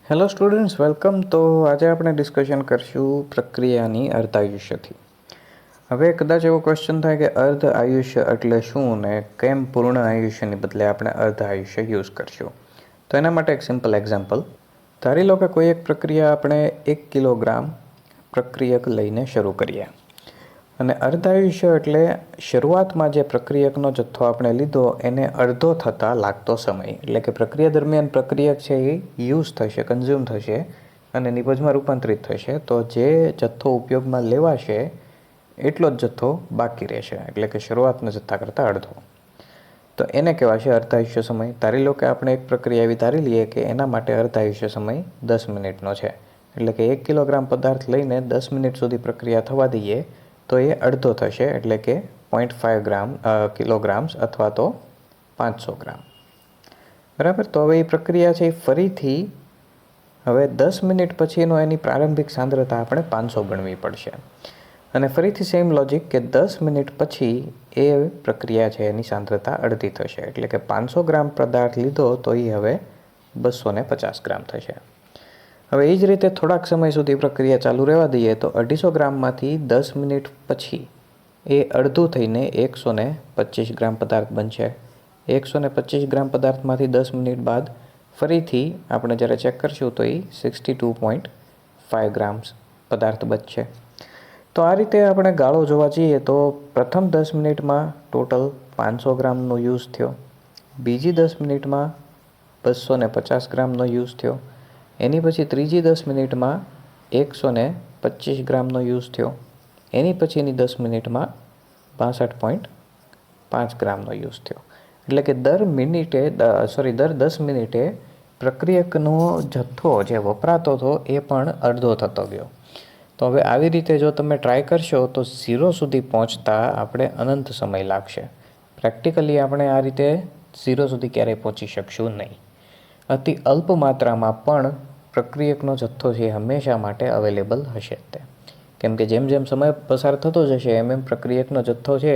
Hello students, welcome. તો આજે આપણે ડિસ્કશન કરશું પ્રક્રિયાની અર્ધ આયુષ્યથી. હવે કદાચ એવો ક્વેશ્ચન થાય કે અર્ધ આયુષ્ય એટલે શું ને કેમ પૂર્ણ આયુષ્યની બદલે આપણે અર્ધ આયુષ્ય યુઝ કરશું. તો એના માટે એક સિમ્પલ એક્ઝામ્પલ. ધારી લો કે કોઈ એક પ્રક્રિયા આપણે 1 કિલોગ્રામ પ્રક્રિયક લઈને શરૂ કરીએ અને અર્ધ આયુષ્ય એટલે શરૂઆતમાં જે પ્રક્રિયકનો જથ્થો આપણે લીધો એને અડધો થતાં લાગતો સમય. એટલે કે પ્રક્રિયા દરમિયાન પ્રક્રિયક છે એ યુઝ થશે, કન્ઝ્યુમ થશે અને નિપજમાં રૂપાંતરિત થશે. તો જે જથ્થો ઉપયોગમાં લેવાશે એટલો જ જથ્થો બાકી રહેશે, એટલે કે શરૂઆતના જથ્થા કરતાં અડધો. તો એને કહેવાશે અર્ધ આયુષ્ય સમય. ધારી લો કે આપણે એક પ્રક્રિયા એવી ધારી લઈએ કે એના માટે અર્ધ આયુષ્ય સમય 10 મિનિટનો છે. એટલે કે 1 કિલોગ્રામ પદાર્થ લઈને 10 મિનિટ સુધી પ્રક્રિયા થવા દઈએ તો એ અડધો થશે, એટલે કે 0.5 કિલોગ્રામ્સ અથવા તો 500 ગ્રામ. બરાબર. તો હવે એ પ્રક્રિયા છે એ ફરીથી હવે 10 મિનિટ પછીનો એની પ્રારંભિક સાંદ્રતા આપણે 500 ગણવી પડશે. અને ફરીથી સેમ લોજિક કે 10 મિનિટ પછી એ પ્રક્રિયા છે એની સાંદ્રતા અડધી થશે, એટલે કે 500 ગ્રામ પદાર્થ લીધો તો એ હવે 250 ગ્રામ થશે. હવે એ જ રીતે થોડાક સમય સુધી પ્રક્રિયા ચાલુ રહેવા દઈએ તો 250 ગ્રામમાંથી 10 મિનિટ પછી એ અડધું થઈને 125 ગ્રામ પદાર્થ બનશે. 125 ગ્રામ પદાર્થમાંથી 10 મિનિટ બાદ ફરીથી આપણે જ્યારે ચેક કરશું તો એ 62.5 ગ્રામ્સ પદાર્થ બચશે. તો આ રીતે આપણે ગાળો જોવા જઈએ તો પ્રથમ 10 મિનિટમાં ટોટલ 500 ગ્રામનો યુઝ થયો, બીજી 10 મિનિટમાં 250 ગ્રામનો યુઝ થયો, એની પછી ત્રીજી 10 મિનિટમાં 125 ગ્રામનો યુઝ થયો, એની પછીની 10 મિનિટમાં 62.5 ગ્રામનો યુઝ થયો. એટલે કે દર 10 મિનિટે પ્રક્રિયકનો જથ્થો જે વપરાતો હતો એ પણ અડધો થતો ગયો. તો હવે આવી રીતે જો તમે ટ્રાય કરશો તો 0 સુધી પહોંચતા આપણે અનંત સમય લાગશે. પ્રેક્ટિકલી આપણે આ રીતે 0 સુધી ક્યારેય પહોંચી શકશું નહીં. અતિ અલ્પ માત્રામાં પણ પ્રક્રિયકનો જથ્થો છે હંમેશા માટે અવેલેબલ હશે તે, કેમ કે જેમ જેમ સમય પસાર થતો જશે એમ પ્રક્રિયકનો જથ્થો છે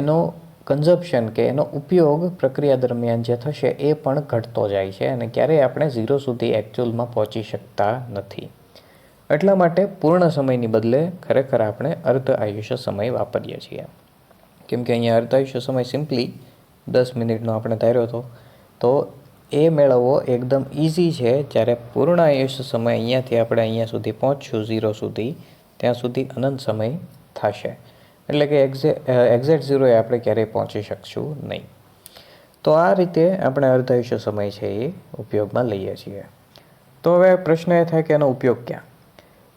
એનો કન્ઝપ્શન કે એનો ઉપયોગ પ્રક્રિયા દરમિયાન જે થશે એ પણ ઘટતો જાય છે અને ક્યારેય આપણે 0 સુધી એકચ્યુઅલમાં પહોંચી શકતા નથી. એટલા માટે પૂર્ણ સમયની બદલે ખરેખર આપણે અર્ધ આયુષ્ય સમય વાપરીએ છીએ, કેમ કે અહીંયા અર્ધ આયુષ્ય સમય સિમ્પલી 10 મિનિટનો આપણે ધાર્યો હતો. તો એ મેળવવો એકદમ ઇઝી છે. જ્યારે પૂર્ણ આયુષ્ય સમય અહીંયાથી આપણે અહીંયા સુધી પહોંચશું 0 સુધી, ત્યાં સુધી અનંત સમય થશે. એટલે કે એક્ઝેક્ટ 0 એ આપણે ક્યારેય પહોંચી શકશું નહીં. તો આ રીતે આપણે અર્ધ આયુષ્ય સમય છે એ ઉપયોગમાં લઈએ છીએ. તો હવે પ્રશ્ન એ થાય કે એનો ઉપયોગ ક્યાં?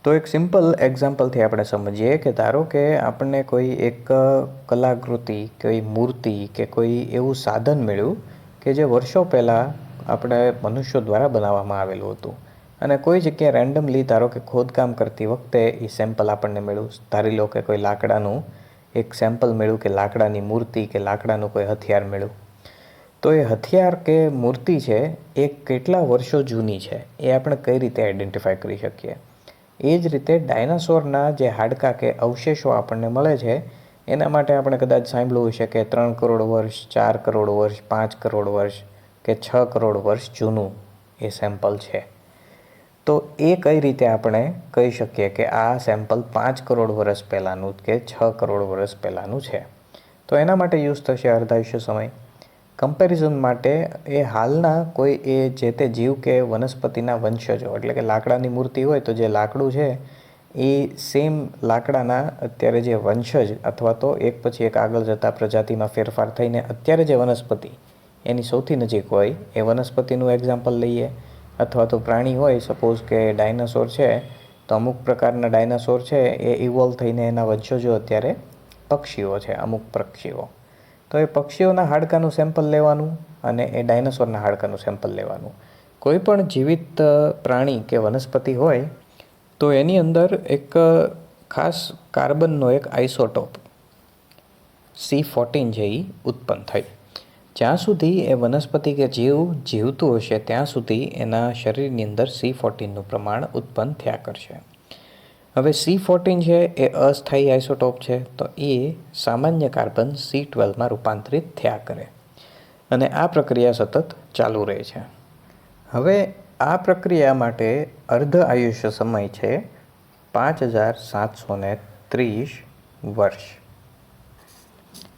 તો એક સિમ્પલ એક્ઝામ્પલથી આપણે સમજીએ કે ધારો કે આપણને કોઈ એક કલાકૃતિ, કોઈ મૂર્તિ કે કોઈ એવું સાધન મળ્યું કે જે વર્ષો પહેલાં આપણે મનુષ્યો દ્વારા બનાવવામાં આવેલું હતું અને કોઈ જગ્યાએ રેન્ડમલી ધારો કે ખોદકામ કરતી વખતે એ સેમ્પલ આપણને મળ્યું. ધારી લો કે કોઈ લાકડાનું એક સેમ્પલ મળ્યું કે લાકડાની મૂર્તિ કે લાકડાનું કોઈ હથિયાર મળ્યું. તો એ હથિયાર કે મૂર્તિ છે એ કેટલા વર્ષો જૂની છે એ આપણે કઈ રીતે આઈડેન્ટિફાઈ કરી શકીએ? એ જ રીતે ડાયનાસોરના જે હાડકાં કે અવશેષો આપણને મળે છે એના માટે આપણે કદાચ સાંભળ્યું હશે કે 3 કરોડ વર્ષ, 4 કરોડ વર્ષ, 5 કરોડ વર્ષ કે 6 કરોડ વર્ષ જૂનું એ સેમ્પલ છે. તો એ કઈ રીતે આપણે કહી શકીએ કે આ સેમ્પલ 5 કરોડ વર્ષ પહેલાંનું કે 6 કરોડ વર્ષ પહેલાંનું છે? તો એના માટે યુઝ થશે અર્ધ આયુષ્ય સમય. કમ્પેરિઝન માટે એ હાલના કોઈ એ જે તે જીવ કે વનસ્પતિના વંશજો, એટલે કે લાકડાની મૂર્તિ હોય તો જે લાકડું છે એ સેમ લાકડાના અત્યારે જે વંશજ અથવા તો એક પછી એક આગળ જતા પ્રજાતિમાં ફેરફાર થઈને અત્યારે જે વનસ્પતિ એની સૌથી નજીક હોય એ વનસ્પતિનું એક્ઝામ્પલ લઈએ. અથવા તો પ્રાણી હોય, સપોઝ કે ડાયનાસોર છે તો અમુક પ્રકારના ડાયનાસોર છે એ ઇવોલ્વ થઈને એના વંશજો અત્યારે પક્ષીઓ છે, અમુક પક્ષીઓ. તો એ પક્ષીઓના હાડકાનું સેમ્પલ લેવાનું અને એ ડાયનાસોરના હાડકાનું સેમ્પલ લેવાનું. કોઈ પણ જીવિત પ્રાણી કે વનસ્પતિ હોય તો એની અંદર એક ખાસ કાર્બનનો એક આઇસોટોપ C14 છે એ ઉત્પન્ન થાય. જ્યાં સુધી એ વનસ્પતિ કે જીવ જીવતું હશે ત્યાં સુધી એના શરીરની અંદર C14નું પ્રમાણ ઉત્પન્ન થયા કરશે. હવે C14 છે એ અસ્થાયી આઇસોટોપ છે, તો એ સામાન્ય કાર્બન C12માં રૂપાંતરિત થયા કરે અને આ પ્રક્રિયા સતત ચાલુ રહે છે. હવે આ પ્રક્રિયા માટે અર્ધ આયુષ્ય સમય છે 5730 વર્ષ.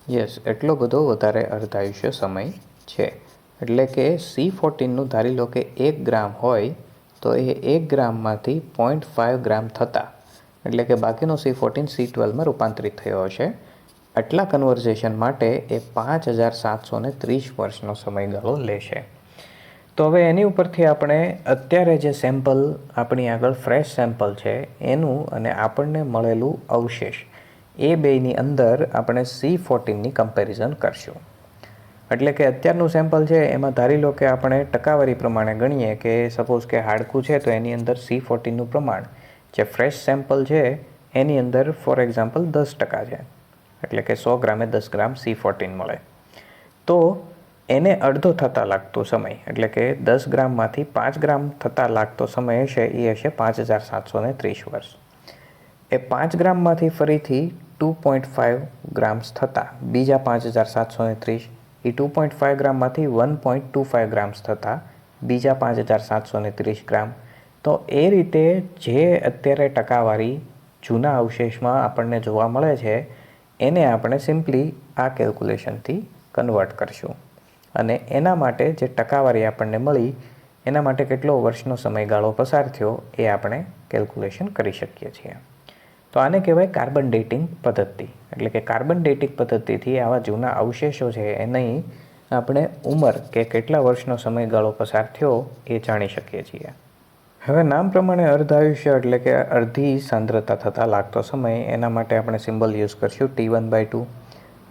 યસ, એટલો બધો વધારે અર્ધ આયુષ્ય સમય છે. એટલે કે C14નું ધારી લો કે 1 ગ્રામ હોય તો એ 1 ગ્રામમાંથી 0.5 ગ્રામ થતાં, એટલે કે બાકીનો C14 C12માં રૂપાંતરિત થયો હશે. આટલા કન્વર્ઝેશન માટે એ 5730 વર્ષનો સમયગાળો લેશે. તો હવે એની ઉપરથી આપણે અત્યારે જે સેમ્પલ આપણી આગળ ફ્રેશ સેમ્પલ છે એનું અને આપણને મળેલું અવશેષ એ બેયની અંદર આપણે C14ની કમ્પેરિઝન કરશું. એટલે કે અત્યારનું સેમ્પલ છે એમાં ધારી લો કે આપણે ટકાવારી પ્રમાણે ગણીએ કે સપોઝ કે હાડકું છે તો એની અંદર C14નું પ્રમાણ જે ફ્રેશ સેમ્પલ છે એની અંદર ફોર એક્ઝામ્પલ 10% છે. એટલે કે 100 ગ્રામે 10 ગ્રામ C14 મળે. તો એને અડધો થતાં લાગતો સમય, એટલે કે 10 ગ્રામમાંથી 5 ગ્રામ થતાં લાગતો સમય હશે એ હશે 5730 વર્ષ. એ 5 ગ્રામમાંથી ફરીથી 2.5 ગ્રામ્સ થતાં બીજા 5730, એ 2.5 ગ્રામમાંથી 1.25 ગ્રામ્સ થતાં બીજા 5730 ગ્રામ. તો એ રીતે જે અત્યારે ટકાવારી જૂના અવશેષમાં આપણને જોવા મળે છે એને આપણે સિમ્પલી આ કેલ્ક્યુલેશનથી કન્વર્ટ કરશું અને એના માટે જે ટકાવારી આપણને મળી એના માટે કેટલો વર્ષનો સમયગાળો પસાર થયો એ આપણે કેલ્ક્યુલેશન કરી શકીએ છીએ. તો આને કહેવાય કાર્બન ડેટિંગ પદ્ધતિ. એટલે કે કાર્બન ડેટિંગ પદ્ધતિથી આવા જૂના અવશેષો છે એની આપણે ઉંમર કે કેટલા વર્ષનો સમયગાળો પસાર થયો એ જાણી શકીએ છીએ. હવે નામ પ્રમાણે અર્ધ આયુષ્ય એટલે કે અડધી સાંદ્રતા થતાં લાગતો સમય, એના માટે આપણે સિમ્બલ યુઝ કરશું T1/2.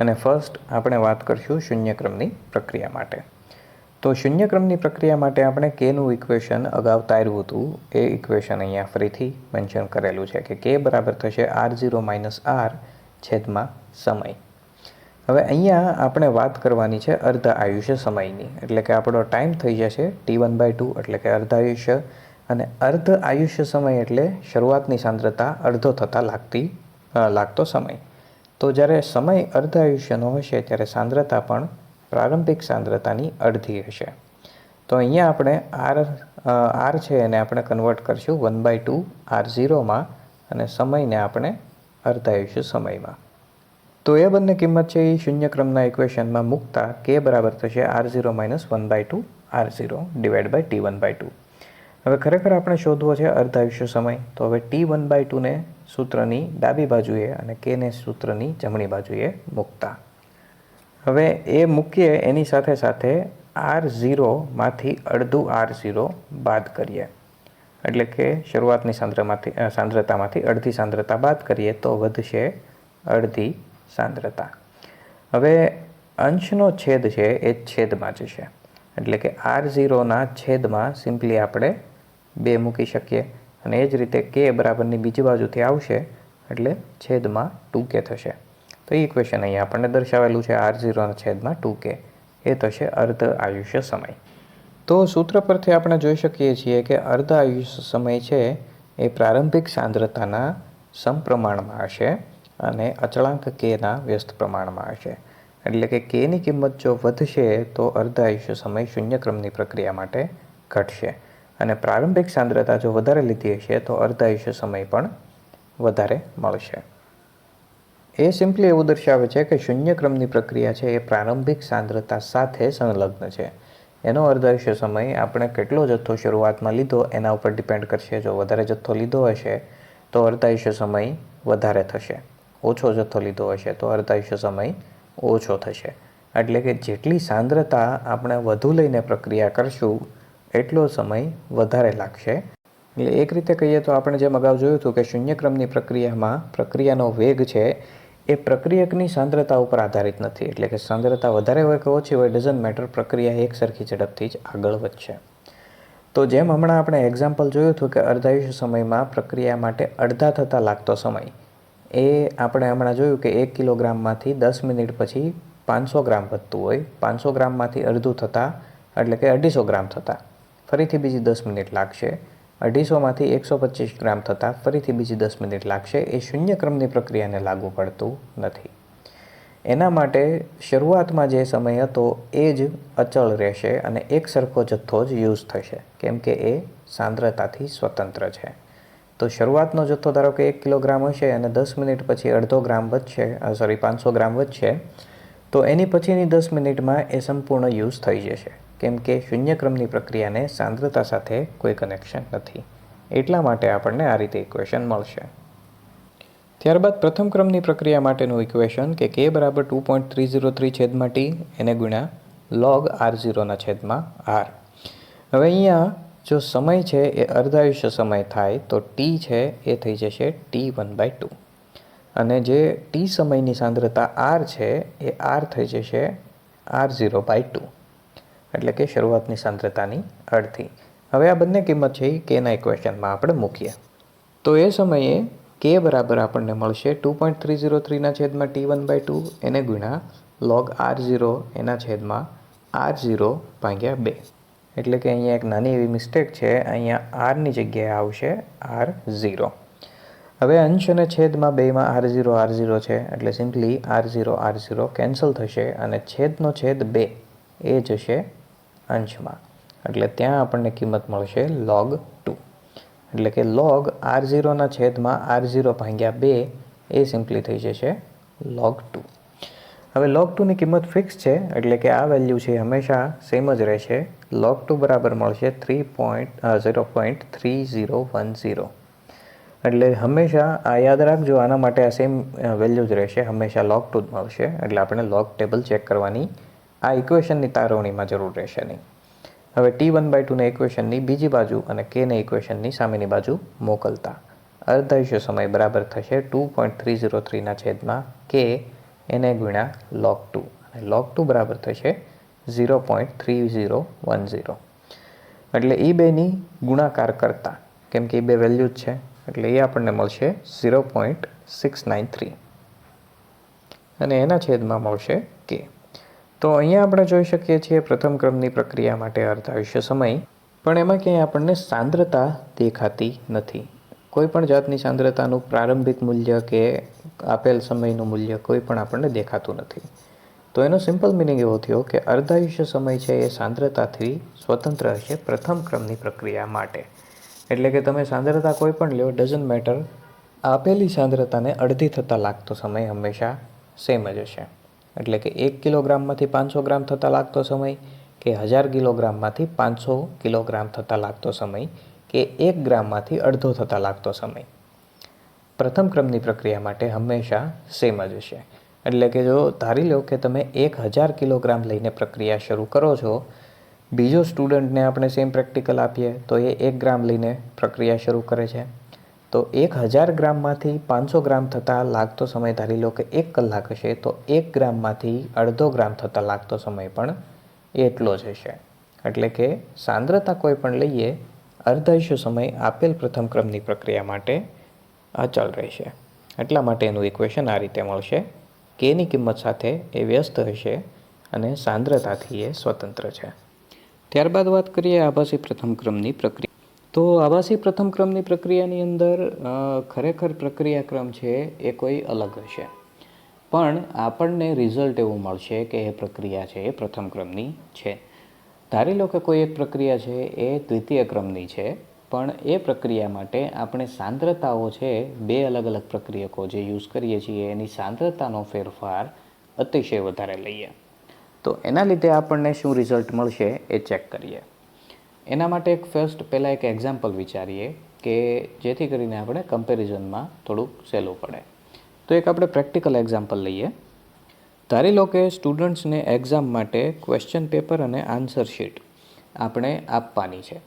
અને ફર્સ્ટ આપણે વાત કરશું શૂન્યક્રમની પ્રક્રિયા માટે. તો શૂન્યક્રમની પ્રક્રિયા માટે આપણે કેનું ઇક્વેશન અગાઉ તાર્યું હતું એ ઇક્વેશન અહીંયા ફરીથી મેન્શન કરેલું છે કે કે બરાબર થશે R0 - R છેદમાં સમય. હવે અહીંયા આપણે વાત કરવાની છે અર્ધ આયુષ્ય સમયની. એટલે કે આપણો ટાઈમ થઈ જશે T1/2 એટલે કે અર્ધ આયુષ્ય, અને અર્ધ આયુષ્ય સમય એટલે શરૂઆતની સાંદ્રતા અડધો થતાં લાગતો સમય. તો જ્યારે સમય અર્ધ આયુષ્યનો હશે ત્યારે સાંદ્રતા પણ પ્રારંભિક સાંદ્રતાની અડધી હશે. તો અહીંયા આપણે R છે એને આપણે કન્વર્ટ કરશું 1/2 R0માં અને સમયને આપણે અર્ધ આયુષ્ય સમયમાં. તો એ બંને કિંમત છે એ શૂન્યક્રમના ઇક્વેશનમાં મૂકતા કે બરાબર થશે R0 - 1/2 R0 / T1/2. હવે ખરેખર આપણે શોધવો છે અર્ધ આયુષ્ય સમય. તો હવે T1/2ને સૂત્રની ડાબી બાજુએ અને કેને સૂત્રની જમણી બાજુએ મૂકતા. હવે એ મૂકીએ એની સાથે સાથે R0માંથી અડધું R0 બાદ કરીએ. એટલે કે શરૂઆતની સાંદ્રતામાંથી અડધી સાંદ્રતા બાદ કરીએ તો વધશે અડધી સાંદ્રતા. હવે અંશનો છેદ છે એ છેદમાં જશે. એટલે કે R0ના છેદમાં સિમ્પલી આપણે 2 મૂકી શકીએ અને એ જ રીતે કે બરાબરની બીજી બાજુથી આવશે એટલે છેદમાં 2k થશે. તો એ ઇક્વેશન અહીંયા આપણને દર્શાવેલું છે R0 છેદમાં 2k એ થશે અર્ધ આયુષ્ય સમય. તો સૂત્ર પરથી આપણે જોઈ શકીએ છીએ કે અર્ધ આયુષ્ય સમય છે એ પ્રારંભિક સાંદ્રતાના સમપ્રમાણમાં હશે અને અચળાંક કેના વ્યસ્ત પ્રમાણમાં હશે. એટલે કે કેની કિંમત જો વધશે તો અર્ધ આયુષ્ય સમય શૂન્યક્રમની પ્રક્રિયા માટે ઘટશે અને પ્રારંભિક સાંદ્રતા જો વધારે લીધી હશે તો અર્ધ આયુષ્ય સમય પણ વધારે મળશે. એ સિમ્પલી એવું દર્શાવે છે કે શૂન્યક્રમની પ્રક્રિયા છે એ પ્રારંભિક સાંદ્રતા સાથે સંલગ્ન છે. એનો અર્ધ આયુષ્ય સમય આપણે કેટલો જથ્થો શરૂઆતમાં લીધો એના ઉપર ડિપેન્ડ કરશે. જો વધારે જથ્થો લીધો હશે તો અર્ધ આયુષ્ય સમય વધારે થશે, ઓછો જથ્થો લીધો હશે તો અર્ધ આયુષ્ય સમય ઓછો થશે. એટલે કે જેટલી સાંદ્રતા આપણે વધુ લઈને પ્રક્રિયા કરશું એટલો સમય વધારે લાગશે. એટલે એક રીતે કહીએ તો આપણે જેમ અગાઉ જોયું હતું કે શૂન્યક્રમની પ્રક્રિયામાં પ્રક્રિયાનો વેગ છે એ પ્રક્રિયકની સાંદ્રતા ઉપર આધારિત નથી. એટલે કે સાંદ્રતા વધારે હોય કે ઓછી હોય ડઝન્ટ મેટર, પ્રક્રિયા એક સરખી ઝડપથી જ આગળ વધશે. તો જેમ હમણાં આપણે એક્ઝામ્પલ જોયું હતું કે અર્ધ આયુષ્ય સમયમાં પ્રક્રિયા માટે અડધા થતાં લાગતો સમય એ આપણે હમણાં જોયું કે 1 કિલોગ્રામમાંથી 10 મિનિટ પછી 500 ગ્રામ વધતું હોય, 500 ગ્રામમાંથી અડધું થતાં એટલે કે 250 ગ્રામ થતાં ફરીથી બીજી 10 મિનિટ લાગશે, 250માંથી 125 ગ્રામ થતાં ફરીથી બીજી 10 મિનિટ લાગશે. એ શૂન્યક્રમની પ્રક્રિયાને લાગુ પડતું નથી. એના માટે શરૂઆતમાં જે સમય હતો એ જ અચળ રહેશે અને એક સરખો જથ્થો જ યુઝ થશે, કેમ કે એ સાંદ્રતાથી સ્વતંત્ર છે. તો શરૂઆતનો જથ્થો ધારો કે 1 કિલોગ્રામ હશે અને 10 મિનિટ પછી 0.5 ગ્રામ વધશે, 500 ગ્રામ વધશે, તો એની પછીની 10 મિનિટમાં એ સંપૂર્ણ યુઝ થઈ જશે, કેમ કે શૂન્ય ક્રમની પ્રક્રિયાને સાંદ્રતા સાથે કોઈ કનેક્શન નથી. એટલા માટે આપણને આ રીતે ઇક્વેશન મળશે. ત્યારબાદ પ્રથમ ક્રમની પ્રક્રિયા માટેનું ઇક્વેશન કે k બરાબર 2.303 છેદમાં t એને ગુણ્યા log r0 છેદમાં r. હવે અહીંયા જો સમય છે એ અર્ધાયુષ્ય સમય થાય તો t છે એ થઈ જશે t1/2 અને જે t સમયની સાંદ્રતા r છે એ r થઈ જશે r0/2, એટલે કે શરૂઆતની સાંદ્રતાની અડધી. હવે આ બંને કિંમત છે એ kના ઇક્વેશનમાં આપણે મૂકીએ તો એ સમયે k બરાબર આપણને મળશે 2.303 છેદમાં t1/2 એને ગુણ્યા log r0 એના છેદમાં r0/2. એટલે કે અહીંયા એક નાની એવી મિસ્ટેક છે, અહીંયા r ની જગ્યાએ આવશે r0. હવે અંશ અને છેદમાં બેમાં r0 છે એટલે સિમ્પલી r0 કેન્સલ થશે અને છેદનો છેદ 2 એ જશે અંશમાં, એટલે ત્યાં આપણને કિંમત મળશે log 2. એટલે કે log r0 છેદમાં r0/2 એ સિમ્પલી થઈ જશે log 2. હવે log 2 ની કિંમત ફિક્સ છે એટલે કે આ વેલ્યુ છે હંમેશા સેમ જ રહેશે. log 2 બરાબર મળશે 0.3010. એટલે હંમેશા આ યાદ રાખજો, આના માટે આ સેમ વેલ્યુ જ રહેશે, હંમેશા log 2 જ મળશે. એટલે આપણે log ટેબલ ચેક કરવાની આ ઇક્વેશનની તારવણીમાં જરૂર રહેશે નહીં. હવે t1/2 ઇક્વેશનની બીજી બાજુ અને kના ઇક્વેશનની સામેની બાજુ મોકલતા અર્ધાયુષ્ય સમય બરાબર થશે 2.303 છેદમાં k એને ગુણ્યા log 2 અને log 2 બરાબર થશે 0.3010. એટલે એ બેની ગુણાકાર કરતા, કેમ કે એ બે વેલ્યુ જ છે એટલે એ આપણને મળશે 0.693 અને એના છેદમાં મળશે k. તો અહીંયા આપણે જોઈ શકીએ છીએ પ્રથમ ક્રમની પ્રક્રિયા માટે અર્ધાયુષ્ય સમય, પણ એમાં ક્યાંય આપણને સાંદ્રતા દેખાતી નથી. કોઈ પણ જાતની સાંદ્રતાનું પ્રારંભિક મૂલ્ય કે આપેલ સમયનું મૂલ્ય કોઈ પણ આપણને દેખાતું નથી. તો એનો સિમ્પલ મિનિંગ એવો થયો કે અર્ધાયુષ્ય સમય છે એ સાંદ્રતાથી સ્વતંત્ર હશે પ્રથમ ક્રમની પ્રક્રિયા માટે. એટલે કે તમે સાંદ્રતા કોઈ પણ લ્યો, ડઝન્ટ મેટર, આપેલી સાંદ્રતાને અડધી થતાં લાગતો સમય હંમેશા સેમ જ હશે. એટલે કે 1 કિલોગ્રામમાંથી 500 ગ્રામ થતાં લાગતો સમય કે 1000 કિલોગ્રામમાંથી 500 કિલોગ્રામ થતાં લાગતો સમય કે 1 ગ્રામમાંથી અડધો થતાં લાગતો સમય પ્રથમ ક્રમની પ્રક્રિયા માટે હંમેશા સેમ જ હશે. એટલે કે જો ધારી લો કે તમે 1000 કિલોગ્રામ લઈને પ્રક્રિયા શરૂ કરો છો, બીજો સ્ટુડન્ટને આપણે સેમ પ્રેક્ટિકલ આપીએ તો એ 1 ગ્રામ લઈને પ્રક્રિયા શરૂ કરે છે, તો 1000 ગ્રામમાંથી 500 ગ્રામ થતાં લાગતો સમય ધારી લો કે 1 કલાક હશે, તો 1 ગ્રામમાંથી અડધો ગ્રામ થતાં લાગતો સમય પણ એટલો જ હશે. એટલે કે સાંદ્રતા કોઈ પણ લઈએ, અર્ધાયુષ્ય સમય આપેલ પ્રથમ ક્રમની પ્રક્રિયા માટે અચળ રહેશે. એટલા માટે એનું ઇક્વેશન આ રીતે મળશે. kની કિંમત સાથે એ વ્યસ્ત હશે અને સાંદ્રતાથી એ સ્વતંત્ર છે. ત્યારબાદ વાત કરીએ આભાસી પ્રથમ ક્રમની પ્રક્રિયા. તો આભાસી પ્રથમ ક્રમની પ્રક્રિયાની અંદર ખરેખર પ્રક્રિયાક્રમ છે એ કોઈ અલગ હશે, પણ આપણને રિઝલ્ટ એવું મળશે કે એ પ્રક્રિયા છે એ પ્રથમ ક્રમની છે. ધારી લો કે કોઈ એક પ્રક્રિયા છે એ દ્વિતીય ક્રમની છે, પણ એ પ્રક્રિયા માટે આપણે સાંદ્રતાઓ છે બે અલગ અલગ પ્રક્રિયકો જે યુઝ કરીએ છીએ એની સાંદ્રતાનો ફેરફાર અતિશય વધારે લઈએ, તો એના લીધે આપણને શું રિઝલ્ટ મળશે એ ચેક કરીએ. એના માટે પહેલાં એક એક્ઝામ્પલ વિચારીએ કે જેથી કરીને આપણે કમ્પેરિઝનમાં થોડુંક સહેલું પડે. તો એક આપણે પ્રેક્ટિકલ એક્ઝામ્પલ લઈએ. ધારી લો કે સ્ટુડન્ટ્સને એક્ઝામ માટે ક્વેશ્ચન પેપર અને આન્સર શીટ આપણે આપવાની છે.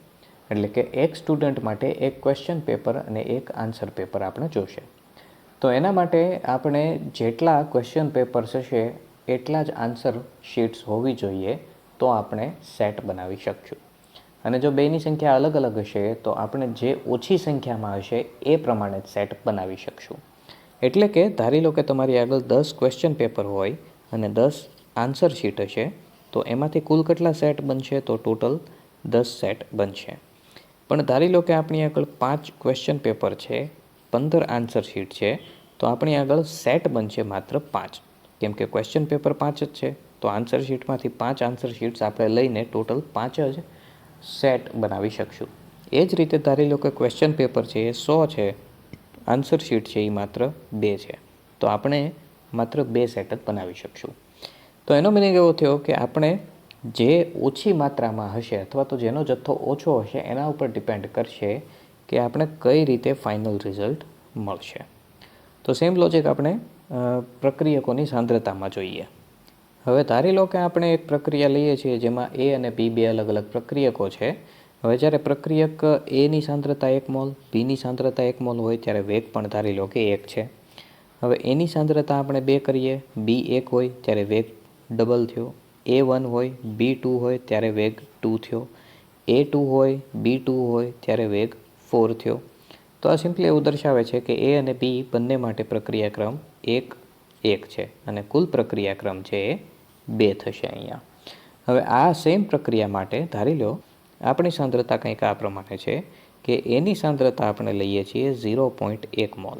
એટલે કે એક સ્ટુડન્ટ માટે એક ક્વેશ્ચન પેપર અને એક આન્સર પેપર આપણે જોશે. તો એના માટે આપણે જેટલા ક્વેશ્ચન પેપર્સ હશે એટલા જ આન્સર શીટ્સ હોવી જોઈએ, તો આપણે સેટ બનાવી શકશું. અને જો બેની સંખ્યા અલગ અલગ હશે તો આપણે જે ઓછી સંખ્યામાં હશે એ પ્રમાણે જ સેટ બનાવી શકશું. એટલે કે ધારી લો કે તમારી આગળ 10 ક્વેશ્ચન પેપર હોય અને 10 આન્સર શીટ હશે, તો એમાંથી કુલ કેટલા સેટ બનશે? તો ટોટલ 10 સેટ બનશે. પણ ધારી લો કે આપણી આગળ 5 ક્વેશ્ચન પેપર છે, 15 આન્સર શીટ છે, તો આપણી આગળ સેટ બનશે માત્ર 5. કેમ કે ક્વેશ્ચન પેપર 5 જ છે, તો આન્સર શીટમાંથી 5 આન્સર શીટ્સ આપણે લઈને ટોટલ 5 જ સેટ બનાવી શકશું. એ જ રીતે ધારી લો કે ક્વેશ્ચન પેપર છે એ 100 છે, આન્સર શીટ છે એ માત્ર 2 છે, તો આપણે માત્ર 2 સેટ જ બનાવી શકશું. તો એનો મિનિંગ એવો થયો કે આપણે જે ઓછી માત્રામાં હશે અથવા તો જેનો જથ્થો ઓછો હશે એના ઉપર ડિપેન્ડ કરશે કે આપણે કઈ રીતે ફાઇનલ રિઝલ્ટ મળશે. તો સેમ લોજિક આપણે પ્રક્રિયકોની સાંદ્રતામાં જોઈએ. હવે ધારી લો કે આપણે એક પ્રક્રિયા લઈએ છીએ જેમાં એ અને બી બે અલગ અલગ પ્રક્રિયકો છે. હવે જ્યારે પ્રક્રિયક એની સાંદ્રતા 1 મોલ, બીની સાંદ્રતા 1 મોલ હોય ત્યારે વેગ પણ ધારી લો કે 1 છે. હવે એની સાંદ્રતા આપણે 2 કરીએ, બી 1 હોય ત્યારે વેગ ડબલ થયો, A1 હોય, B2 હોય ત્યારે વેગ 2 થયો, A2 હોય, B2 હોય ત્યારે વેગ 4 થયો. તો આ સિમ્પલી એવું દર્શાવે છે કે એ અને બી બંને માટે પ્રક્રિયાક્રમ 1 1 છે અને કુલ પ્રક્રિયાક્રમ છે એ 2 થશે અહીંયા. હવે આ સેમ પ્રક્રિયા માટે ધારી લો આપણી સાંદ્રતા કંઈક આ પ્રમાણે છે કે એની સાંદ્રતા આપણે લઈએ છીએ 0.1 મોલ,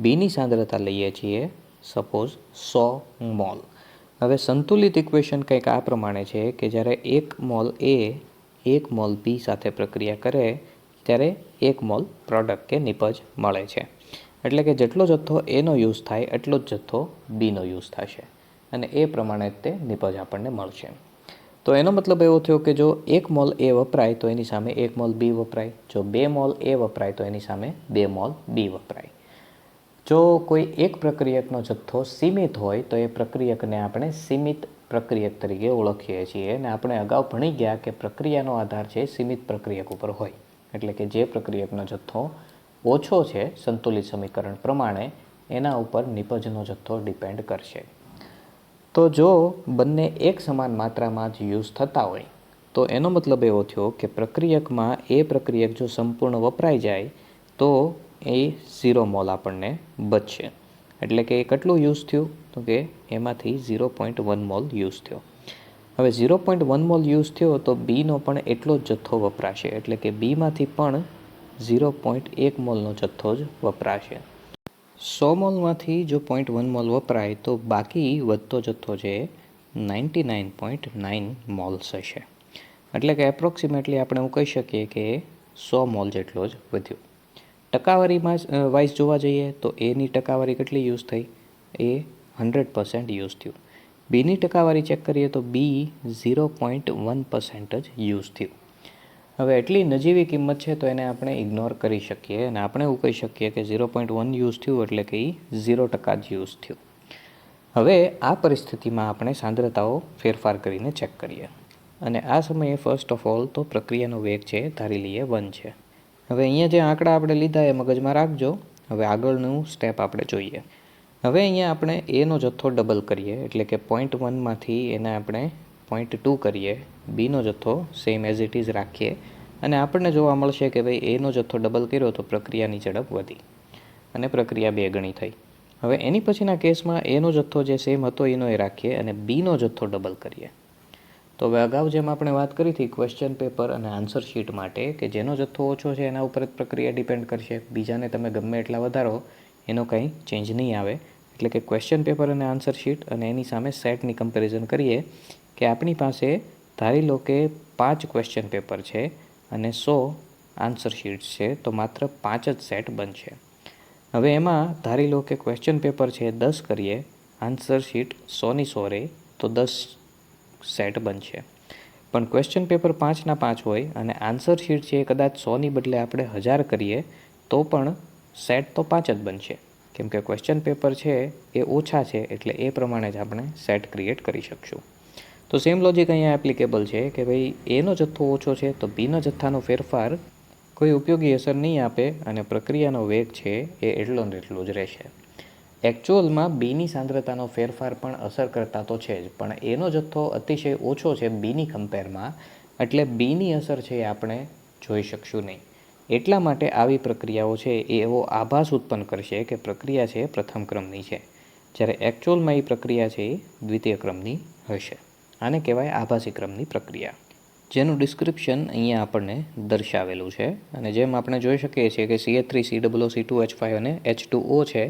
બીની સાંદ્રતા લઈએ છીએ સપોઝ 100 મોલ. હવે સંતુલિત ઇક્વેશન કંઈક આ પ્રમાણે છે કે જ્યારે 1 મોલ એ 1 મોલ બી સાથે પ્રક્રિયા કરે ત્યારે 1 મોલ પ્રોડક્ટ કે નિપજ મળે છે. એટલે કે જેટલો જથ્થો એનો યુઝ થાય એટલો જ જથ્થો બીનો યુઝ થશે અને એ પ્રમાણે તે નિપજ આપણને મળશે. તો એનો મતલબ એવો થયો કે જો 1 મોલ એ વપરાય તો એની સામે 1 મોલ બી વપરાય, જો 2 મોલ એ વપરાય તો એની સામે 2 મોલ બી વપરાય. જો કોઈ એક પ્રક્રિયકનો જથ્થો સીમિત હોય તો એ પ્રક્રિયકને આપણે સીમિત પ્રક્રિયક તરીકે ઓળખીએ છીએ અને આપણે અગાઉ ભણી ગયા કે પ્રક્રિયાનો આધાર છે સીમિત પ્રક્રિયક ઉપર હોય. એટલે કે જે પ્રક્રિયકનો જથ્થો ઓછો છે સંતુલિત સમીકરણ પ્રમાણે એના ઉપર નિપજનો જથ્થો ડિપેન્ડ કરશે. તો જો બંને એક સમાન માત્રામાં જ યુઝ થતા હોય તો એનો મતલબ એવો થયો કે પ્રક્રિયકમાં એ પ્રક્રિયક જો સંપૂર્ણ વપરાઈ જાય તો એ 0 મોલ આપણને બચશે. એટલે કે એ કેટલું યુઝ થયું તો કે એમાંથી 0.1 મોલ યુઝ થયો. હવે 0.1 મોલ યુઝ થયો તો બીનો પણ એટલો જ જથ્થો વપરાશે. એટલે કે બીમાંથી પણ 0.1 મોલનો જથ્થો જ વપરાશે. 100 મોલમાંથી જો 0.1 મોલ વપરાય તો બાકી વધતો જથ્થો છે 99.9 મોલ્સ હશે. એટલે કે એપ્રોક્સિમેટલી આપણે એવું કહી શકીએ કે 100 મોલ જેટલો જ વધ્યો. ટકાવારીમાં વાઇઝ જોવા જઈએ તો એની ટકાવારી કેટલી યુઝ થઈ, એ 100% યુઝ થયું. બીની ટકાવારી ચેક કરીએ તો બી 0.1% જ યુઝ થયું. હવે એટલી નજીવી કિંમત છે તો એને આપણે ઇગ્નોર કરી શકીએ અને આપણે એવું કહી શકીએ કે 0.1 યુઝ થયું એટલે કે એ 0% જ યુઝ થયું. હવે આ પરિસ્થિતિમાં આપણે સાંદ્રતાઓ ફેરફાર કરીને ચેક કરીએ અને આ સમયે ફર્સ્ટ ઓફ ઓલ તો પ્રક્રિયાનો વેગ છે ધારી લઈએ 1 છે. હવે અહીંયા જે આંકડા આપણે લીધા એ મગજમાં રાખજો. હવે આગળનું સ્ટેપ આપણે જોઈએ. હવે અહીંયા આપણે એનો જથ્થો ડબલ કરીએ એટલે કે 0.1માંથી એને આપણે 0.2 કરીએ, બીનો જથ્થો સેમ એઝ ઇટ ઇઝ રાખીએ અને આપણને જોવા મળશે કે ભાઈ એનો જથ્થો ડબલ કર્યો તો પ્રક્રિયાની ઝડપ વધી અને પ્રક્રિયા 2 ગણી થઈ. હવે એની પછીના કેસમાં એનો જથ્થો જે સેમ હતો એનો એ રાખીએ અને બીનો જથ્થો ડબલ કરીએ. તો હવે અગાઉ જેમ આપણે વાત કરી હતી ક્વેશ્ચન પેપર અને આન્સર શીટ માટે કે જેનો જથ્થો ઓછો છે એના ઉપર જ પ્રક્રિયા ડિપેન્ડ કરશે, બીજાને તમે ગમે એટલા વધારો એનો કંઈ ચેન્જ નહીં આવે. એટલે કે ક્વેશ્ચન પેપર અને આન્સર શીટ અને એની સામે સેટની કમ્પેરિઝન કરીએ કે આપણી પાસે ધારી લો કે 5 ક્વેશ્ચન પેપર છે અને 100 આન્સર શીટ્સ છે તો માત્ર 5 જ સેટ બનશે. હવે એમાં ધારી લો કે ક્વેશ્ચન પેપર છે 10 કરીએ, આન્સર શીટ 100ની 100 રહે તો 10 સેટ બનશે. પણ ક્વેશ્ચન પેપર 5ના 5 હોય અને આન્સર શીટ છે કદાચ 100ની બદલે આપણે 1000 કરીએ તો પણ સેટ તો 5 જ બનશે. કેમ કે ક્વેશ્ચન પેપર છે એ ઓછા છે એટલે એ પ્રમાણે જ આપણે સેટ ક્રિએટ કરી શકશું. તો સેમ લોજિક અહીંયા એપ્લિકેબલ છે કે ભાઈ એનો જથ્થો ઓછો છે તો બીના જથ્થાનો ફેરફાર કોઈ ઉપયોગી અસર નહીં આપે અને પ્રક્રિયાનો વેગ છે એ એટલો ને એટલો જ રહેશે. એકચ્યુઅલમાં બીની સાંદ્રતાનો ફેરફાર પણ અસર કરતા તો છે જ, પણ એનો જથ્થો અતિશય ઓછો છે બીની કમ્પેરમાં એટલે બીની અસર છે એ આપણે જોઈ શકશું નહીં. એટલા માટે આવી પ્રક્રિયાઓ છે એ એવો આભાસ ઉત્પન્ન કરશે કે પ્રક્રિયા છે પ્રથમ ક્રમની છે, જ્યારે એકચ્યુઅલમાં એ પ્રક્રિયા છે એ દ્વિતીય ક્રમની હશે. આને કહેવાય આભાસી ક્રમની પ્રક્રિયા, જેનું ડિસ્ક્રિપ્શન અહીંયા આપણને દર્શાવેલું છે. અને જેમ આપણે જોઈ શકીએ છીએ કે CH3 COO C2H5 અને H2O છે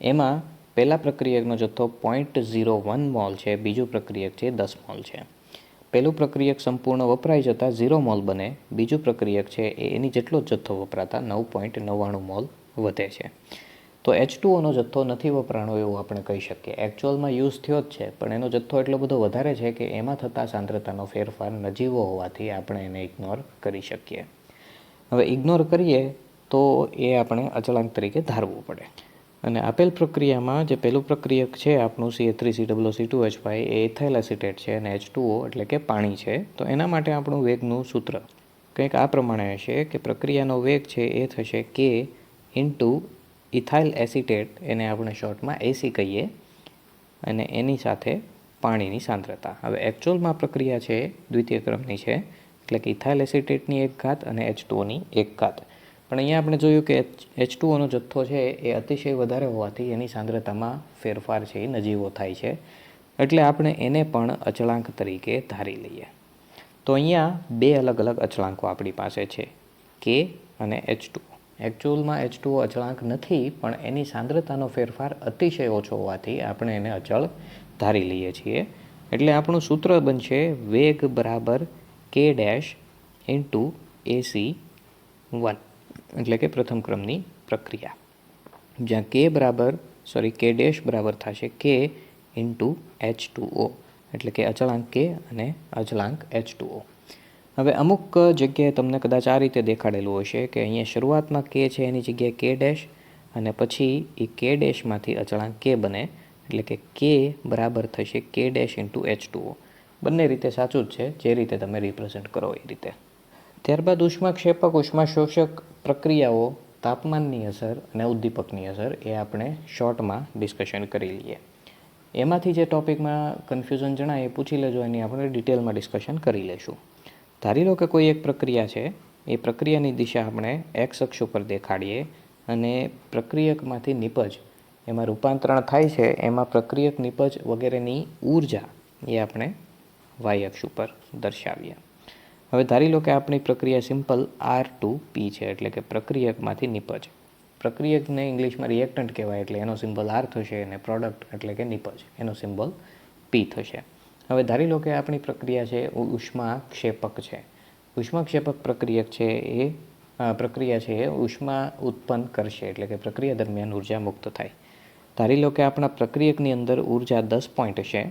એમાં પહેલા પ્રક્રિયકનો જથ્થો 0.01 મોલ છે, બીજું પ્રક્રિયક છે 10 મોલ છે. પહેલું પ્રક્રિયક સંપૂર્ણ વપરાઈ જતાં 0 મોલ બને, બીજું પ્રક્રિયક છે એની જેટલો જ જથ્થો વપરાતા 9.99 મોલ વધે છે. તો H2Oનો જથ્થો નથી વપરાણો એવું આપણે કહી શકીએ. એકચ્યુઅલમાં યુઝ થયો જ છે, પણ એનો જથ્થો એટલો બધો વધારે છે કે એમાં થતા સાંદ્રતાનો ફેરફાર નજીવો હોવાથી આપણે એને ઇગ્નોર કરી શકીએ. હવે ઇગ્નોર કરીએ તો એ આપણે અચળાંક તરીકે ધારવું પડે. અને આપેલ પ્રક્રિયામાં જે પહેલું પ્રક્રિયક છે આપણું CH3COO2H5 એ ઇથાઇલ એસિટેટ છે અને H2O એટલે કે પાણી છે. તો એના માટે આપણું વેગનું સૂત્ર કંઈક આ પ્રમાણે હશે કે પ્રક્રિયાનો વેગ છે એ થશે K ઇન્ટુ ઇથાઇલ એસિટેટ, એને આપણે શોર્ટમાં AC કહીએ, અને એની સાથે પાણીની સાંદ્રતા. હવે એકચ્યુઅલમાં પ્રક્રિયા છે દ્વિતીય ક્રમની છે, એટલે કે ઇથાઇલ એસિટેટની 1 ઘાત અને H2Oની 1 ઘાત. પણ અહીંયા આપણે જોયું કે H2Oનો જથ્થો છે એ અતિશય વધારે હોવાથી એની સાંદ્રતામાં ફેરફાર છે એ નજીવો થાય છે, એટલે આપણે એને પણ અચળાંક તરીકે ધારી લઈએ. તો અહીંયા બે અલગ અલગ અચળાંકો આપણી પાસે છે, K અને H2O. એકચ્યુઅલમાં H2O અચળાંક નથી, પણ એની સાંદ્રતાનો ફેરફાર અતિશય ઓછો હોવાથી આપણે એને અચળ ધારી લઈએ છીએ. એટલે આપણું સૂત્ર બનશે વેગ બરાબર K ડેશ ઇન્ટુ AC1, એટલે કે પ્રથમ ક્રમની પ્રક્રિયા, જ્યાં K ડેશ બરાબર થશે K ઇન્ટુ H2O, એટલે કે અચળાંક K અને અચળાંક H2O. હવે અમુક જગ્યાએ તમને કદાચ આ રીતે દેખાડેલું હશે કે અહીંયા શરૂઆતમાં K છે એની જગ્યાએ K ડેશ, અને પછી એ K ડેશમાંથી અચળાંક K બને, એટલે કે K બરાબર થશે K ડેશ ઇન્ટુ H2O. બંને રીતે સાચું જ છે, જે રીતે તમે રિપ્રેઝેન્ટ કરો એ રીતે. ત્યારબાદ ઉષ્માક્ષેપક ઉષ્માશોષક પ્રક્રિયાઓ, તાપમાનની અસર અને ઉદ્દીપકની અસર એ આપણે શોર્ટમાં ડિસ્કશન કરી લઈએ. એમાંથી જે ટૉપિકમાં કન્ફ્યુઝન જણાય એ પૂછી લેજો, એની આપણે ડિટેલમાં ડિસ્કશન કરી લઈશું. ધારી લો કે કોઈ એક પ્રક્રિયા છે, એ પ્રક્રિયાની દિશા આપણે X અક્ષ ઉપર દેખાડીએ અને પ્રક્રિયકમાંથી નિપજ એમાં રૂપાંતરણ થાય છે, એમાં પ્રક્રિયક નિપજ વગેરેની ઊર્જા એ આપણે Y અક્ષ ઉપર દર્શાવીએ. હવે ધારી લો કે આપણી પ્રક્રિયા સિમ્પલ R2P છે, એટલે કે પ્રક્રિયકમાંથી નિપજ. પ્રક્રિયકને ઇંગ્લિશમાં રિએક્ટન્ટ કહેવાય, એટલે એનો સિમ્બોલ R થશે, અને પ્રોડક્ટ એટલે કે નિપજ એનો સિમ્બોલ P થશે. હવે ધારી લો કે આપણી પ્રક્રિયા છે ઉષ્માક્ષેપક છે. ઉષ્માક્ષેપક પ્રક્રિયા છે એ ઉષ્મા ઉત્પન્ન કરશે, એટલે કે પ્રક્રિયા દરમિયાન ઉર્જા મુક્ત થાય. ધારી લો કે આપણા પ્રક્રિયકની અંદર ઉર્જા 10 પોઈન્ટ હશે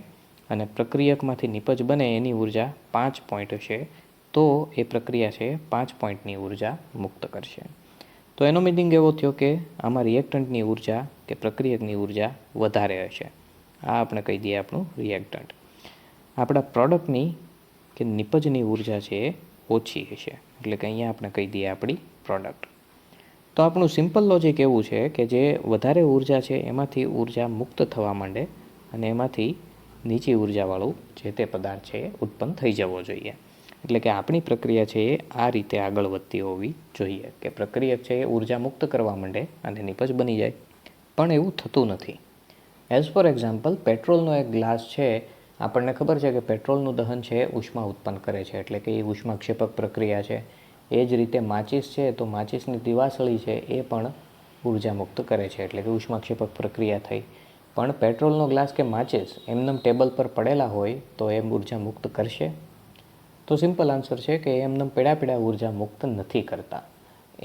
અને પ્રક્રિયકમાંથી નિપજ બને એની ઉર્જા 5 પોઈન્ટ હશે, તો એ પ્રક્રિયા છે 5 પોઈન્ટની ઉર્જા મુક્ત કરશે. તો એનો મિનિંગ એવો થયો કે આમાં રિએક્ટન્ટની ઉર્જા કે પ્રક્રિયકની ઉર્જા વધારે હશે. આ આપણે કહી દઈએ આપણું રિએક્ટન્ટ. આપણા પ્રોડક્ટની કે નિપજની ઉર્જા છે એ ઓછી હશે, એટલે કે અહીંયા આપણે કહી દઈએ આપણી પ્રોડક્ટ. તો આપણું સિમ્પલ લોજિક એવું છે કે જે વધારે ઉર્જા છે એમાંથી ઉર્જા મુક્ત થવા માંડે અને એમાંથી નીચી ઉર્જાવાળું જે તે પદાર્થ છે ઉત્પન્ન થઈ જવો જોઈએ. એટલે કે આપણી પ્રક્રિયા છે એ આ રીતે આગળ વધતી હોવી જોઈએ કે પ્રક્રિયક છે એ ઉર્જા મુક્ત કરવા માંડે અને નિપજ બની જાય. પણ એવું થતું નથી. એઝ ફોર એક્ઝામ્પલ, પેટ્રોલનો એક ગ્લાસ છે, આપણને ખબર છે કે પેટ્રોલનું દહન છે ઉષ્મા ઉત્પન્ન કરે છે, એટલે કે એ ઉષ્માક્ષેપક પ્રક્રિયા છે. એ જ રીતે માચિસ છે, તો માચિસની દિવાસળી છે એ પણ ઉર્જા મુક્ત કરે છે, એટલે કે ઉષ્માક્ષેપક પ્રક્રિયા થઈ. પણ પેટ્રોલનો ગ્લાસ કે માચિસ એમનેમ ટેબલ પર પડેલા હોય તો એ ઉર્જા મુક્ત કરશે? તો સિમ્પલ આન્સર છે કે એમનેમ પડ્યા ઉર્જા મુક્ત નથી કરતા.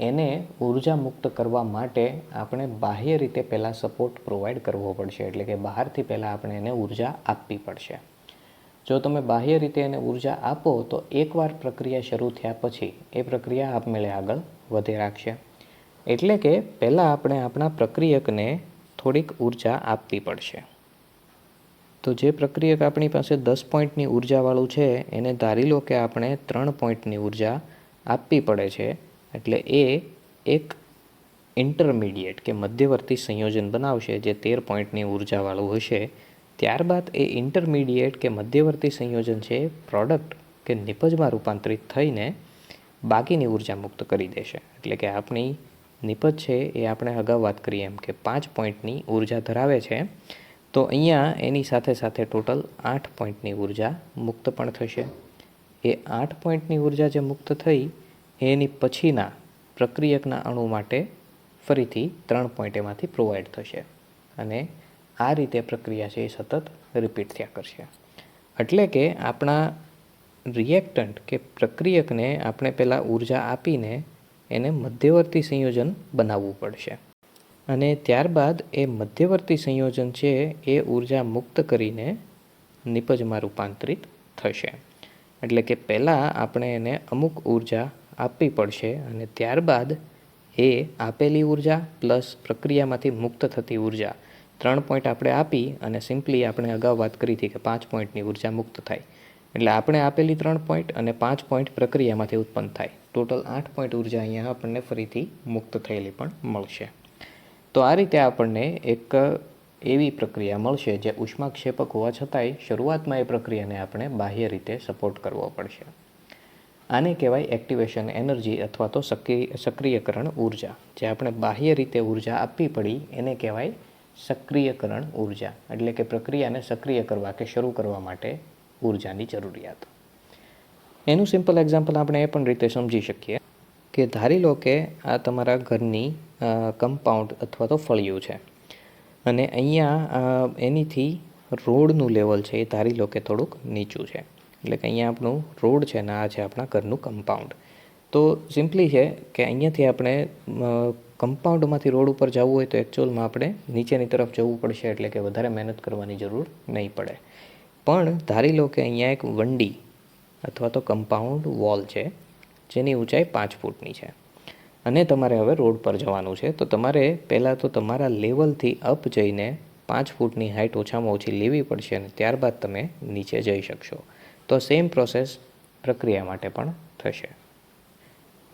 એને ઉર્જા મુક્ત કરવા માટે આપણે બાહ્ય રીતે પહેલાં સપોર્ટ પ્રોવાઈડ કરવો પડશે, એટલે કે બહારથી પહેલાં આપણે એને ઉર્જા આપવી પડશે. જો તમે બાહ્ય રીતે એને ઉર્જા આપો તો એકવાર પ્રક્રિયા શરૂ થયા પછી એ પ્રક્રિયા આપમેળે આગળ વધે રાખશે. એટલે કે પહેલાં આપણે આપણા પ્રક્રિયકને થોડીક ઉર્જા આપવી પડશે. તો જે પ્રક્રિયક આપણી પાસે 10 પોઈન્ટની ઉર્જાવાળું છે એને ધારી લો કે આપણે 3 પોઈન્ટની ઉર્જા આપવી પડે છે, એટલે એ એક ઇન્ટરમીડિયેટ કે મધ્યવર્તી સંયોજન બનાવશે જે 13 પોઈન્ટની ઉર્જાવાળું હશે. ત્યારબાદ એ ઇન્ટરમીડિયેટ કે મધ્યવર્તી સંયોજન છે પ્રોડક્ટ કે નિપજમાં રૂપાંતરિત થઈને બાકીની ઉર્જા મુક્ત કરી દેશે. એટલે કે આપણી નિપજ છે એ આપણે અગાઉ વાત કરીએ એમ કે 5 પોઈન્ટની ઉર્જા ધરાવે છે, તો અહીંયા એની સાથે સાથે ટોટલ 8 પોઈન્ટની ઉર્જા મુક્ત પણ થશે. એ 8 પોઈન્ટની ઉર્જા જે મુક્ત થઈ એની પછીના પ્રક્રિયકના અણુ માટે ફરીથી 3 પોઈન્ટ એમાંથી પ્રોવાઈડ થશે અને આ રીતે પ્રક્રિયા છે એ સતત રિપીટ થયા કરશે. એટલે કે આપણા રિએક્ટન્ટ કે પ્રક્રિયકને આપણે પહેલાં ઉર્જા આપીને એને મધ્યવર્તી સંયોજન બનાવવું પડશે અને ત્યારબાદ એ મધ્યવર્તી સંયોજન છે એ ઉર્જા મુક્ત કરીને નિપજમાં રૂપાંતરિત થશે. એટલે કે પહેલાં આપણે એને અમુક ઉર્જા આપવી પડશે અને ત્યારબાદ એ આપેલી ઉર્જા પ્લસ પ્રક્રિયામાંથી મુક્ત થતી ઉર્જા 3 પોઈન્ટ આપણે આપી અને સિમ્પલી આપણે અગાઉ વાત કરી હતી કે 5 પોઈન્ટની ઉર્જા મુક્ત થાય. એટલે આપણે આપેલી 3 પોઈન્ટ અને 5 પોઈન્ટ પ્રક્રિયામાંથી ઉત્પન્ન થાય. ટોટલ 8 પોઈન્ટ ઉર્જા અહીંયા આપણને ફરીથી મુક્ત થયેલી પણ મળશે. તો આ રીતે આપણને એક એવી પ્રક્રિયા મળશે જે ઉષ્માક્ષેપક હોવા છતાંય શરૂઆતમાં એ પ્રક્રિયાને આપણે બાહ્ય રીતે સપોર્ટ કરવો પડશે. આને કહેવાય એક્ટિવેશન એનર્જી અથવા તો સક્રિયકરણ ઉર્જા. જે આપણે બાહ્ય રીતે ઉર્જા આપવી પડી એને કહેવાય સક્રિયકરણ ઉર્જા. એટલે કે પ્રક્રિયાને સક્રિય કરવા કે શરૂ કરવા માટે ઉર્જાની જરૂરિયાત. એનું સિમ્પલ એક્ઝામ્પલ આપણે એ પણ રીતે સમજી શકીએ કે ધારી લો કે આ તમારા ઘરની કમ્પાઉન્ડ અથવા તો ફળિયું છે અને અહીંયા એનીથી રોડનું લેવલ છે એ ધારી લો કે થોડુંક નીચું છે. એટલે કે અહીંયા આપણું રોડ છે ને આ છે આપણા ઘરનું કમ્પાઉન્ડ. તો સિમ્પલી છે કે અહીંયાથી આપણે કમ્પાઉન્ડમાંથી રોડ ઉપર જવું હોય તો એકચ્યુઅલમાં આપણે નીચેની તરફ જવું પડશે. એટલે કે વધારે મહેનત કરવાની જરૂર નહીં પડે. પણ ધારી લો કે અહીંયા એક વંડી અથવા તો કમ્પાઉન્ડ વોલ છે જેની ઊંચાઈ 5 ફૂટની છે અને તમારે હવે રોડ પર જવાનું છે. તો તમારે પહેલાં તો તમારા લેવલથી અપ જઈને 5 ફૂટની હાઇટ ઓછામાં ઓછી લેવી પડશે અને ત્યારબાદ તમે નીચે જઈ શકશો. તો સેમ પ્રોસેસ પ્રક્રિયા માટે પણ થશે.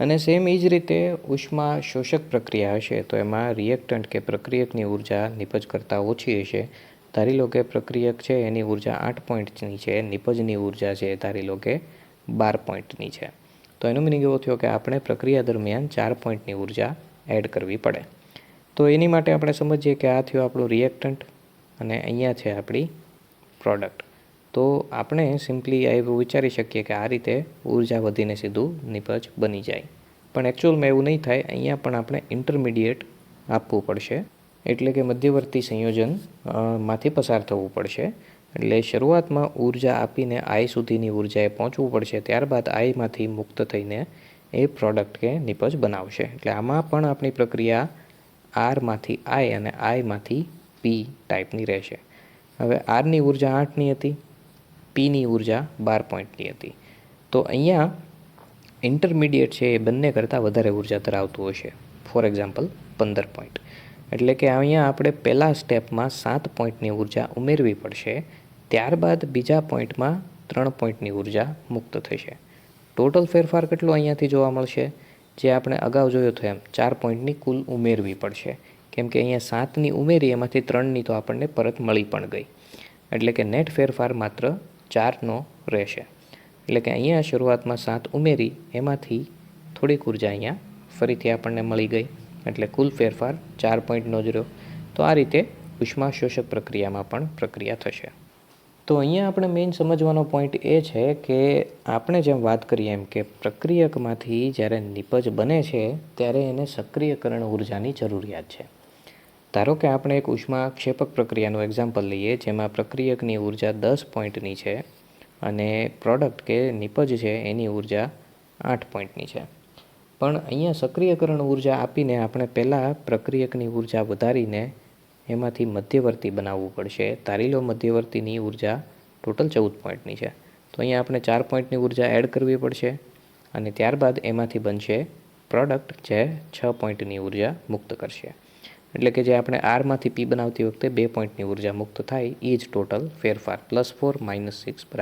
અને સેમ એ જ રીતે ઉષ્મા શોષક પ્રક્રિયા હશે તો એમાં રિએક્ટન્ટ કે પ્રક્રિયકની ઉર્જા નિપજ કરતાં ઓછી હશે. ધારી લો કે પ્રક્રિયક છે એની ઉર્જા 8 પોઈન્ટની છે, નિપજની ઉર્જા છે ધારી લો કે 12 પોઈન્ટની છે. તો એનો મિનિંગ એવો થયો કે આપણે પ્રક્રિયા દરમિયાન 4 પોઈન્ટની ઉર્જા એડ કરવી પડે. તો એની માટે આપણે સમજીએ કે આ થયું આપણું રિએક્ટન્ટ અને અહીંયા છે આપણી પ્રોડક્ટ. તો આપણે સિમ્પલી એવું વિચારી શકીએ કે આ રીતે ઉર્જા વધીને સીધું નિપજ બની જાય. પણ એકચ્યુઅલમાં એવું નહીં થાય. અહીંયા પણ આપણે ઇન્ટરમીડિયેટ આપવું પડશે. એટલે કે મધ્યવર્તી સંયોજન માંથી પસાર થવું પડશે. એટલે શરૂઆતમાં ઉર્જા આપીને આઈ સુધીની ઉર્જાએ પહોંચવું પડશે. ત્યારબાદ આઈમાંથી મુક્ત થઈને એ પ્રોડક્ટ કે નિપજ બનાવશે. એટલે આમાં પણ આપણી પ્રક્રિયા આરમાંથી આઈ અને આઈમાંથી પી ટાઈપની રહેશે. હવે આરની ઉર્જા 8ની હતી, પીની ઉર્જા 12 પોઈન્ટની હતી. તો અહીંયા ઇન્ટરમીડિયેટ છે એ બંને કરતાં વધારે ઉર્જા ધરાવતું હશે. For example 15 point. એટલે કે અહીંયા આપણે પહેલાં સ્ટેપમાં 7 પોઈન્ટની ઉર્જા ઉમેરવી પડશે. ત્યારબાદ બીજા પોઈન્ટમાં 3 પોઈન્ટની ઉર્જા મુક્ત થશે. ટોટલ ફેરફાર કેટલો અહીંયાથી જોવા મળશે? જે આપણે અગાઉ જોયો હતો એમ 4 પોઈન્ટની કુલ ઉમેરવી પડશે. કેમ કે અહીંયા 7ની ઉમેરી એમાંથી 3ની તો આપણને પરત મળી પણ ગઈ. એટલે કે નેટ ફેરફાર માત્ર 4નો રહેશે. એટલે કે અહીંયા શરૂઆતમાં 7 ઉમેરી એમાંથી થોડીક ઉર્જા અહીંયા ફરીથી આપણને મળી ગઈ. એટલે કુલ ફેરફાર 4 પોઈન્ટનો જ રહ્યો. તો આ રીતે ઉષ્મા શોષક પ્રક્રિયામાં પણ પ્રક્રિયા થશે. તો અહીંયા આપણે મેઇન સમજવાનો પોઈન્ટ એ છે કે આપણે જેમ વાત કરીએ એમ કે પ્રક્રિયકમાંથી જ્યારે નિપજ બને છે ત્યારે એને સક્રિયકરણ ઉર્જાની જરૂરિયાત છે. ધારો કે આપણે એક ઉષ્માક્ષેપક પ્રક્રિયાનું એક્ઝામ્પલ લઈએ જેમાં પ્રક્રિયકની ઉર્જા 10 પોઈન્ટની છે અને પ્રોડક્ટ કે નિપજ છે એની ઉર્જા 8 પોઈન્ટની છે. પણ અહીંયા સક્રિયકરણ ઉર્જા આપીને આપણે પહેલાં પ્રક્રિયકની ઉર્જા વધારીને એમાંથી મધ્યવર્તી બનાવવું પડશે. ધારી લો મધ્યવર્તીની ઉર્જા ટોટલ 14 પોઈન્ટની છે. તો અહીંયા આપણે 4 પોઈન્ટની ઉર્જા એડ કરવી પડશે અને ત્યારબાદ એમાંથી બનશે પ્રોડક્ટ જે 6 પોઈન્ટની ઉર્જા મુક્ત કરશે. એટલે કે જે આપણે આરમાંથી પી બનાવતી વખતે 2 પોઈન્ટની ઉર્જા મુક્ત થાય એ જ ટોટલ ફેરફાર. +4 - 6 =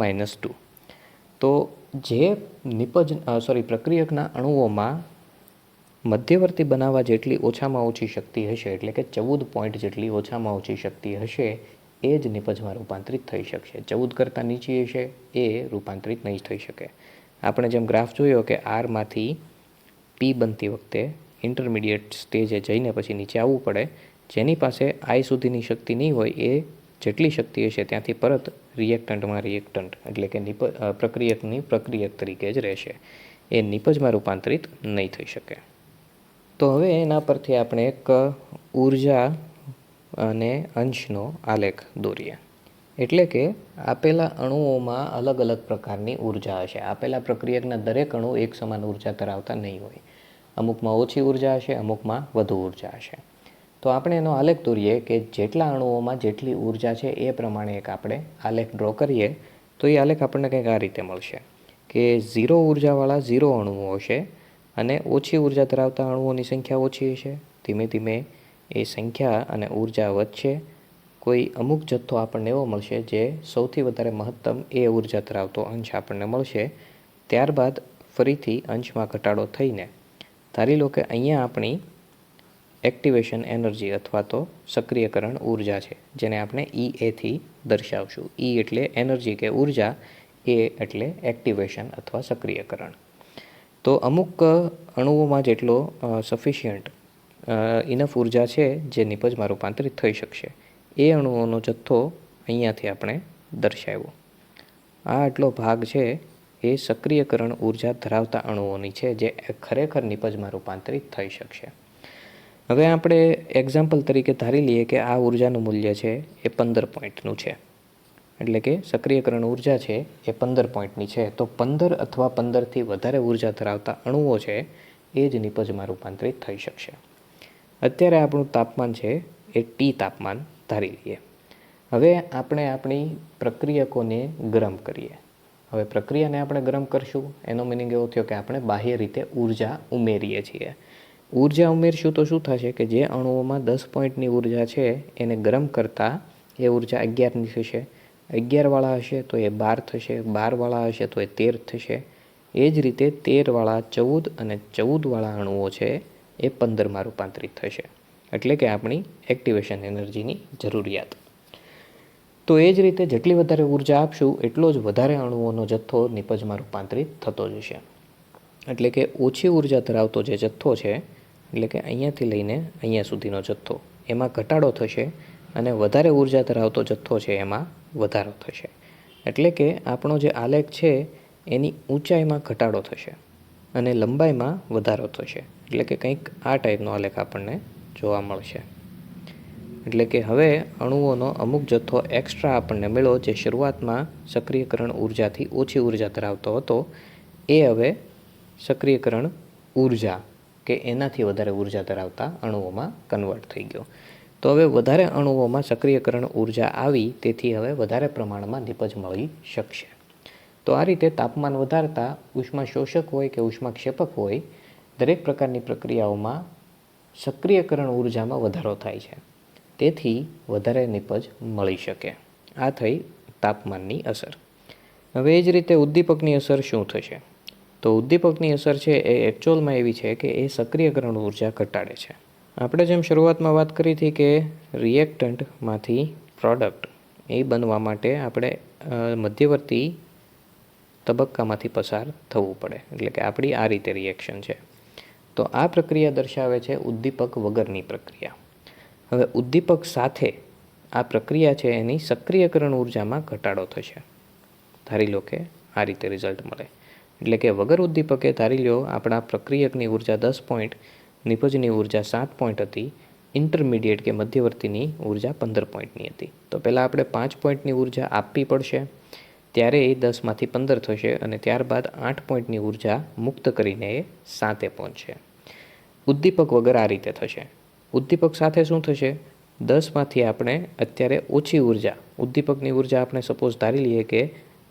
-2. તો જે પ્રક્રિયકના અણુઓમાં મધ્યવર્તી બનાવવા જેટલી ઓછામાં ઓછી શક્તિ હશે એટલે કે 14 પોઈન્ટ જેટલી ઓછામાં ઓછી શક્તિ હશે એ જ નિપજમાં રૂપાંતરિત થઈ શકશે. 14 કરતાં નીચી હશે એ રૂપાંતરિત નહીં થઈ શકે. આપણે જેમ ગ્રાફ જોયો કે આરમાંથી પી બનતી વખતે ઇન્ટરમીડિયેટ સ્ટેજે જઈને પછી નીચે આવવું પડે. જેની પાસે આઈ સુધીની શક્તિ નહીં હોય એ જેટલી શક્તિ હશે ત્યાંથી પરત રિએક્ટન્ટમાં રિએક્ટન્ટ એટલે કે પ્રક્રિયકની પ્રક્રિયક તરીકે જ રહેશે. એ નિપજમાં રૂપાંતરિત નહીં થઈ શકે. તો હવે એના પરથી આપણે એક ઉર્જા અને અંશનો આલેખ દોરીએ. એટલે કે આપેલા અણુઓમાં અલગ અલગ પ્રકારની ઉર્જા હશે. આપેલા પ્રક્રિયકના દરેક અણુ એક સમાન ઉર્જા ધરાવતા નહીં હોય. અમુકમાં ઓછી ઉર્જા હશે, અમુકમાં વધુ ઉર્જા હશે. તો આપણે એનો આલેખ દોરીએ કે જેટલા અણુઓમાં જેટલી ઉર્જા છે એ પ્રમાણે એક આપણે આલેખ ડ્રો કરીએ તો એ આલેખ આપણને કંઈક આ રીતે મળશે કે 0 ઉર્જાવાળા 0 અણુઓ હશે અને ઓછી ઉર્જા ધરાવતા અણુઓની સંખ્યા ઓછી હશે. ધીમે ધીમે એ સંખ્યા અને ઉર્જા વધશે. કોઈ અમુક જથ્થો આપણને એવો મળશે જે સૌથી વધારે મહત્તમ એ ઉર્જા ધરાવતો અંશ આપણને મળશે. ત્યારબાદ ફરીથી અંશમાં ઘટાડો થઈને ધારી લો કે અહીંયા આપણી એક્ટિવેશન એનર્જી અથવા તો સક્રિયકરણ ઉર્જા છે, જેને આપણે EAથી દર્શાવશું. E એટલે એનર્જી કે ઉર્જા, A એટલે એક્ટિવેશન અથવા સક્રિયકરણ. તો અમુક અણુઓમાં જેટલો સફિશિયન્ટ ઇનફ ઉર્જા છે જે નિપજમાં રૂપાંતરિત થઈ શકશે એ અણુઓનો જથ્થો અહીંયાથી આપણે દર્શાવ્યો. આ આટલો ભાગ છે એ સક્રિયકરણ ઉર્જા ધરાવતા અણુઓની છે જે ખરેખર નિપજમાં રૂપાંતરિત થઈ શકશે. હવે આપણે એક્ઝામ્પલ તરીકે ધારી લઈએ કે આ ઉર્જાનું મૂલ્ય છે એ 15 પોઈન્ટનું છે. એટલે કે સક્રિયકરણ ઉર્જા છે એ 15 પોઈન્ટની છે. તો 15 અથવા 15થી વધારે ઉર્જા ધરાવતા અણુઓ છે એ જ નિપજમાં રૂપાંતરિત થઈ શકશે. અત્યારે આપણું તાપમાન છે એ T તાપમાન ધારી લઈએ. હવે આપણે આપણી પ્રક્રિયકોને ગરમ કરીએ. હવે પ્રક્રિયાને આપણે ગરમ કરશું એનો મિનિંગ એવો થયો કે આપણે બાહ્ય રીતે ઉર્જા ઉમેરીએ છીએ. ઉર્જા ઉમેરશું તો શું થશે કે જે અણુઓમાં 10 પોઈન્ટની ઉર્જા છે એને ગરમ કરતાં એ ઉર્જા 11ની થશે. 11વાળા હશે તો એ 12 થશે. 12વાળા હશે તો એ 13 થશે. એ જ રીતે 13વાળા 14 અને 14વાળા અણુઓ છે એ 15માં રૂપાંતરિત થશે. એટલે કે આપણી એક્ટિવેશન એનર્જીની જરૂરિયાત. તો એ જ રીતે જેટલી વધારે ઉર્જા આપશું એટલો જ વધારે અણુઓનો જથ્થો નિપજમાં રૂપાંતરિત થતો જશે. એટલે કે ઓછી ઉર્જા ધરાવતો જે જથ્થો છે, એટલે કે અહીંયાથી લઈને અહીંયા સુધીનો જથ્થો, એમાં ઘટાડો થશે અને વધારે ઉર્જા ધરાવતો જથ્થો છે એમાં વધારો થશે. એટલે કે આપણો જે આલેખ છે એની ઊંચાઈમાં ઘટાડો થશે અને લંબાઈમાં વધારો થશે. એટલે કે કંઈક આ ટાઈપનો આલેખ આપણને જોવા મળશે. એટલે કે હવે અણુઓનો અમુક જથ્થો એક્સ્ટ્રા આપણને મળ્યો જે શરૂઆતમાં સક્રિયકરણ ઉર્જાથી ઓછી ઉર્જા ધરાવતો હતો એ હવે સક્રિયકરણ ઉર્જા કે એનાથી વધારે ઉર્જા ધરાવતા અણુઓમાં કન્વર્ટ થઈ ગયો. તો હવે વધારે અણુઓમાં સક્રિયકરણ ઉર્જા આવી તેથી હવે વધારે પ્રમાણમાં નિપજ મળી શકશે. તો આ રીતે તાપમાન વધારતા ઉષ્મા શોષક હોય કે ઉષ્માક્ષેપક હોય દરેક પ્રકારની પ્રક્રિયાઓમાં સક્રિયકરણ ઉર્જામાં વધારો થાય છે. તેથી વધારે નિપજ મળી શકે. આ થઈ તાપમાનની અસર. હવે એ જ રીતે ઉદ્દીપકની અસર શું થશે? તો ઉદ્દીપકની અસર છે એ એકચ્યુઅલમાં એવી છે કે એ સક્રિયકરણ ઉર્જા ઘટાડે છે. આપણે જેમ શરૂઆતમાં વાત કરી હતી કે રિએક્ટન્ટમાંથી પ્રોડક્ટ એ બનવા માટે આપણે મધ્યવર્તી તબક્કામાંથી પસાર થવું પડે. એટલે કે આપણી આ રીતે રિએક્શન છે. તો આ પ્રક્રિયા દર્શાવે છે ઉદ્દીપક વગરની પ્રક્રિયા. હવે ઉદ્દીપક સાથે આ પ્રક્રિયા છે એની સક્રિયકરણ ઉર્જામાં ઘટાડો થશે. ધારી લો કે આ રીતે રિઝલ્ટ મળે. એટલે કે વગર ઉદ્દીપકે ધારી લો આપણા પ્રક્રિયકની ઉર્જા 10 પોઈન્ટ, નિપજની ઉર્જા 7 પોઈન્ટ હતી, ઇન્ટરમીડિયેટ કે મધ્યવર્તીની ઉર્જા 15 પોઈન્ટની હતી. તો પહેલાં આપણે 5 પોઈન્ટની ઉર્જા આપવી પડશે ત્યારે એ 10માંથી 15 થશે અને ત્યારબાદ 8 પોઈન્ટની ઉર્જા મુક્ત કરીને એ 7એ પહોંચશે. ઉદ્દીપક વગર આ રીતે થશે. ઉદ્દીપક સાથે શું થશે? 10માંથી આપણે અત્યારે ઓછી ઉર્જા, ઉદ્દીપકની ઉર્જા આપણે સપોઝ ધારી લઈએ કે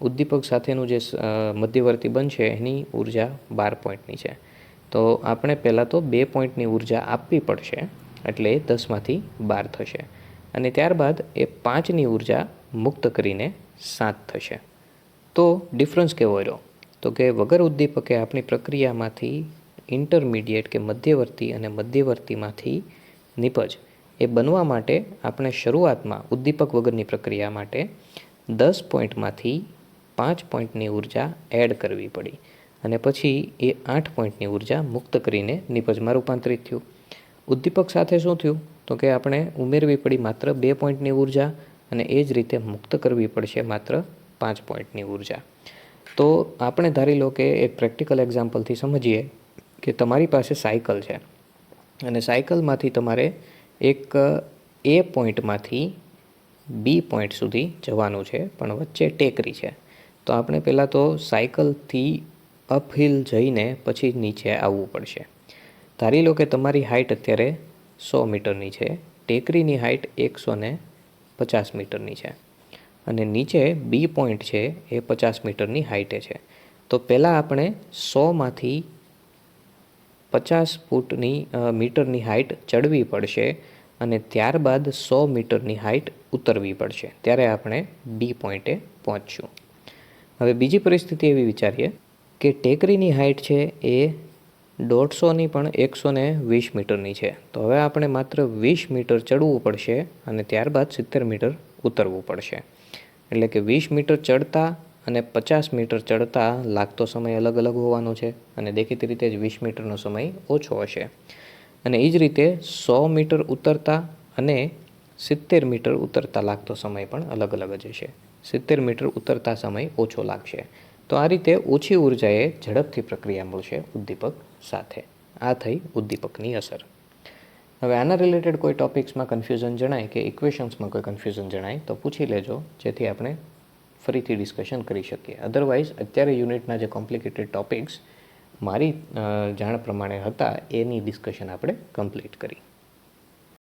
ઉદ્દીપક સાથેનું જે મધ્યવર્તી બનશે એની ઉર્જા 12 પોઈન્ટની છે. તો આપણે પહેલાં તો 2 પોઈન્ટની ઉર્જા આપવી પડશે એટલે એ 10માંથી 12 થશે અને ત્યારબાદ એ 5ની ઉર્જા મુક્ત કરીને 7 થશે. તો ડિફરન્સ કેવો રહ્યો? તો કે વગર ઉદ્દીપકે આપણી પ્રક્રિયામાંથી ઇન્ટરમીડિયેટ કે મધ્યવર્તી અને મધ્યવર્તીમાંથી નિપજ એ બનવા માટે આપણે શરૂઆતમાં ઉદ્દીપક વગરની પ્રક્રિયા માટે 10 પોઈન્ટમાંથી 5 પોઈન્ટની ઉર્જા એડ કરવી પડી અને પછી એ 8 પોઈન્ટની ઉર્જા મુક્ત કરીને નિપજમાં રૂપાંતરિત થયું. ઉદ્દીપક સાથે શું થયું? તો કે આપણે ઉમેરવી પડી માત્ર 2 પોઈન્ટની ઉર્જા અને એ જ રીતે મુક્ત કરવી પડશે માત્ર 5 પોઈન્ટની ઉર્જા. તો આપણે ધારી લો કે એક પ્રેક્ટિકલ એક્ઝામ્પલથી સમજીએ કે તમારી પાસે સાયકલ છે અને સાયકલમાંથી તમારે એક એ પોઈન્ટમાંથી બી પોઈન્ટ સુધી જવાનું છે, પણ વચ્ચે ટેકરી છે. તો આપણે પહેલાં તો સાયકલથી અપહિલ જઈને પછી નીચે આવવું પડશે. ધારી લો કે તમારી હાઇટ અત્યારે 100 મીટરની છે, ટેકરીની હાઇટ 150 મીટરની છે અને નીચે બી પોઈન્ટ છે એ 50 મીટરની હાઇટે છે. તો પહેલાં આપણે 100માંથી 50 મીટરની હાઇટ ચડવી પડશે અને ત્યારબાદ 100 મીટરની હાઇટ ઉતરવી પડશે, ત્યારે આપણે બી પોઈન્ટે પહોંચશું. હવે બીજી પરિસ્થિતિ એવી વિચારીએ કે ટેકરીની હાઇટ છે એ 150ની પણ 120 મીટરની છે. તો હવે આપણે માત્ર 20 મીટર ચડવું પડશે અને ત્યારબાદ 70 મીટર ઉતરવું પડશે. એટલે કે 20 મીટર ચડતા અને 50 મીટર ચડતા લાગતો સમય અલગ અલગ હોવાનો છે અને દેખીતી રીતે જ 20 મીટરનો સમય ઓછો હશે. અને એ જ રીતે 100 મીટર ઉતરતા અને 70 મીટર ઉતરતા લાગતો સમય પણ અલગ અલગ જ હશે. 70 મીટર ઉતરતા સમય ઓછો લાગશે. તો આ રીતે ઓછી ઉર્જાએ ઝડપથી પ્રક્રિયા મળશે ઉદ્દીપક સાથે. આ થઈ ઉદ્દીપકની અસર. હવે આના રિલેટેડ કોઈ ટૉપિક્સમાં કન્ફ્યુઝન જણાય કે ઇક્વેશન્સમાં કોઈ કન્ફ્યુઝન જણાય તો પૂછી લેજો, જેથી આપણે ફરીથી ડિસ્કશન કરી શકીએ. અધરવાઇઝ અત્યારે યુનિટના જે કોમ્પ્લિકેટેડ ટૉપિક્સ મારી જાણ પ્રમાણે હતા એની ડિસ્કશન આપણે કમ્પ્લીટ કરી.